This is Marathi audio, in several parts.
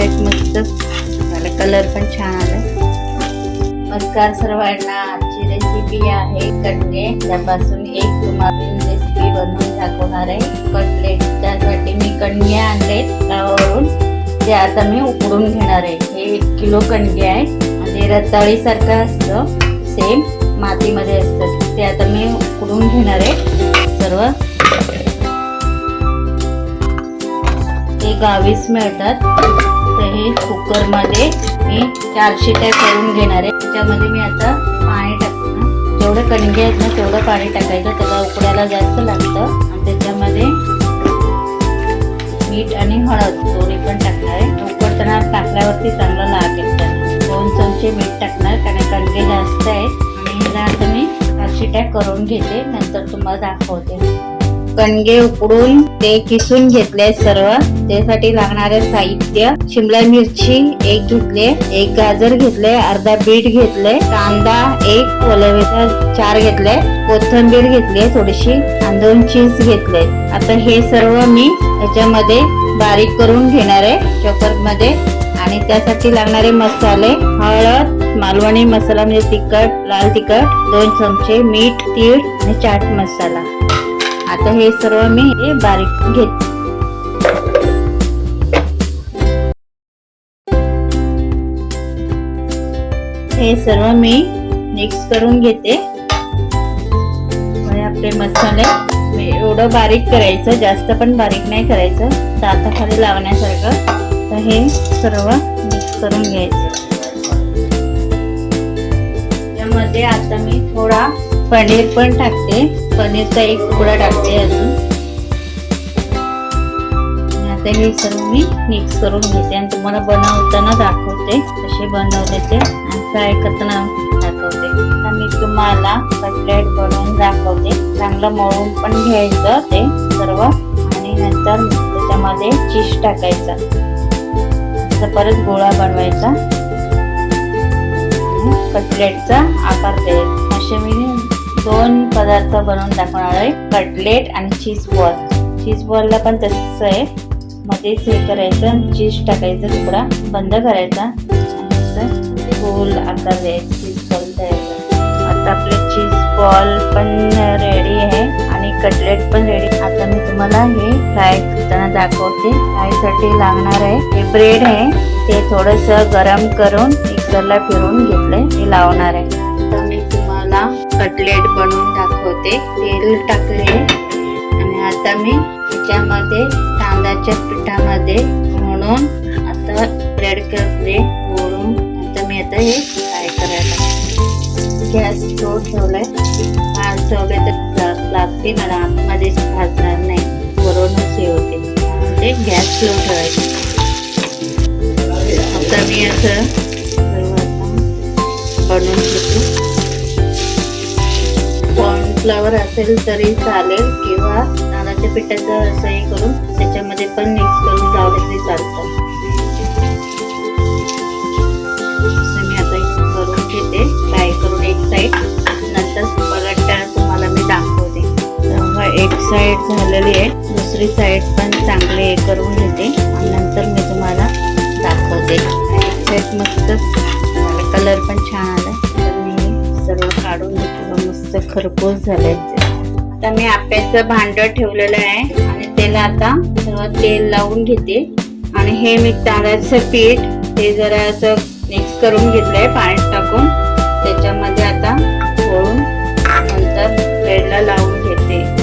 सेट मस्त झालं, कलर पण छान आला. नमस्कार सर्वांना. आजची रेसिपी आहे कटले. त्यापासून एक तुम्हाला रेसिपी बनवून दाखवणार आहे कटलेट. त्यासाठी मी कणगे आणले गावावरून. ते आता मी उकडून घेणार आहे. हे 1 किलो कणगे आहे आणि रताळी सारखं असतं, सेम मातीमध्ये असतं. ते आता मी उकडून घेणार आहे सर्व. ते गावीच मिळतात. तर हे कुकर मध्ये मी 4 शिट्या करून घेणार आहे. त्याच्यामध्ये मी आता पाणी टाकणार. जेवढे कणगे आहेत ना तेवढं पाणी टाकायचं. त्याला उकडायला जास्त लागतं. आणि त्याच्यामध्ये मीठ आणि हळद दोन्ही पण टाकणार आहे. उकडताना टाकल्यावरती चांगलं लागेल. 2 चमचे मीठ टाकणार कारण कणगे जास्त आहेत. आणि ह्याला आता मी 4 शिट्या करून घेते, नंतर तुम्हाला दाखवते. कणगे उकडून ते किसून घेतले सर्व. त्यासाठी लागणारे साहित्य: शिमला मिरची 1 घेतले, 1 गाजर घेतले, अर्धा बीट घेतले, कांदा 1, कोलंबीचा 4 घेतले, कोथिंबीर घेतली थोडीशी आणि 2 चीज घेतले. आता हे सर्व मी याच्यामध्ये बारीक करून घेणार आहे चॉपर मध्ये. आणि त्यासाठी लागणारे मसाले: हळद, मालवणी मसाला म्हणजे तिखट, लाल तिखट 2 चमचे, मीठ, तीळ आणि चाट मसाला. आता हे सर्व मी बारीक घेते. हे सर्व मी मिक्स करून घेते. आपले मसाले एवढं बारीक करायचं, जास्त पण बारीक नाही करायचं, दाताखाली लावण्यासारखं. तर हे सर्व मिक्स करून घ्यायचं. त्यामध्ये आता मी थोडा पनीर पण टाकते. पनीरचा 1 तुकडा टाकते अजून. आता हे सर्व मी मिक्स करून घेते आणि तुम्हाला बनवताना दाखवते कसे बनवले ते आणि फ्राय करताना दाखवते. आता मी तुम्हाला कटलेट बनवून दाखवते. चांगलं मळून पण घ्यायचं ते सर्व आणि नंतर त्याच्यामध्ये चीज टाकायचा. परत गोळा बनवायचा. कटलेटचा आकार द्यायचा. असे मी 2 पदार्थ बनवून दाखवणार आहे, कटलेट आणि चीज बॉल. चीज बॉलला पण तसंच आहे, मध्येच हे करायचं, चीज टाकायचं, तुकडा बंद करायचा आणि गोल आकार द्यायचा, चीज बॉल द्यायचा. आता आपले चीज बॉल पण रेडी आहे आणि कटलेट पण रेडी. आता मी तुम्हाला हे फ्राय करताना दाखवते. फ्रायसाठी लागणार आहे हे ब्रेड आहे. ते थोडंसं गरम करून मिक्सरला फिरवून घेतलंय, ते लावणार आहे. आता मी तुम्हाला कटलेट बनवून दाखवते. तेल टाकले आणि आता मी त्याच्यामध्ये तांदळाच्या पिठामध्ये म्हणून आता ब्रेड करते मोडून. आता मी आता हे फ्राय करायला गॅस स्लो ठेवलाय. फास्ट ठेवले तर लागते मला, आतमध्ये भाजणार नाही, वरूनच हे होते. म्हणजे गॅस स्लो ठेवायचा. आता मी असं बनवून घेतो. कॉर्नफ्लॉवर असेल तरी चालेल किंवा तांदळाच्या पिठाचं असं हे करून त्याच्यामध्ये पण मिक्स करून लावले तरी चालतं. मी आता करून घेते फ्राय करून एक साईड. नंतर पलटताना तुम्हाला मी दाखवते. तेव्हा एक साईड झालेली आहे, दुसरी साईड पण चांगले हे करून घेते आणि नंतर मी तुम्हाला दाखवते. एक साईड मस्त कलर पण छान आला. तर मी सर्व काढून घेतलं, मस्त खरपूस झालंय. आता मी आप्याचं भांड ठेवलेलं आहे आणि त्याला आता सर्व तेल लावून घेते. आणि हे मी तांदळाचं पीठ ते जरा असं मिक्स करून घेतलंय पाण्यात टाकून. त्याच्यामध्ये आता घोळून नंतर ब्रेडला लावून घेते.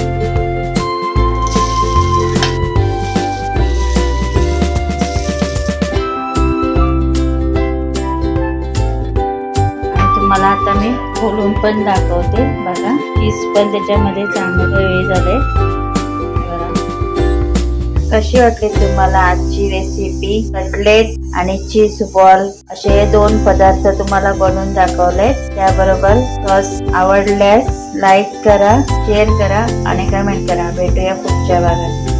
मला आता मी खोलून पण दाखवते. बघा, चीज पण त्याच्यामध्ये चांगलं हे झालंय. कशी वाटली तुम्हाला आजची रेसिपी? कटलेट आणि चीज बॉल असे 2 पदार्थ तुम्हाला बनवून दाखवले. त्याबरोबर सॉस. आवडल्यास लाईक करा, शेअर करा आणि कमेंट करा. भेटूया पुढच्या भागात.